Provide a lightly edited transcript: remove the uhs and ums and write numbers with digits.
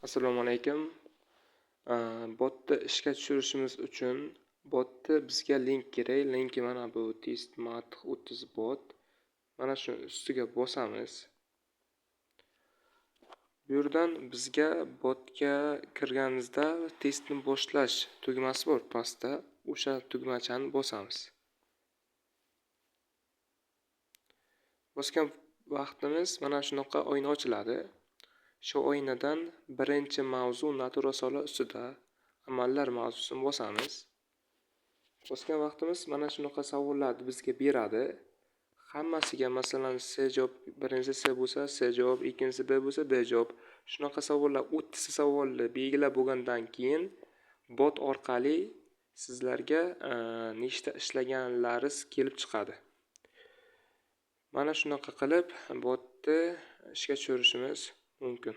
Assalomu alaykum. Botni ishga tushirishimiz uchun bizga link kerak. Linki mana bu testmat 30 bot. Mana shu ustiga bosamiz. Bu yerdan bizga botga kirganimizda testni boshlash tugmasi bor pastda. O'sha tugmachani bosamiz. Bosgan vaqtimiz mana shunaqa oyna ochiladi. Shu oynadan birinchi mavzu natura sola ustida amallar mavzusini bosamiz. Bosgan vaqtimiz mana shunaqa savollarni bizga beradi. Hammasiga masalan C javob, birinchisi C bo'lsa, C javob, ikkinchisi B bo'lsa, B javob. Shunaqa savollar 30 ta savolni belgilab bo'lgandan keyin bot orqali sizlarga nechta ishlaganlaringiz kelib chiqadi. Mana shunaqa qilib botni ishga tushirishimiz mumkin.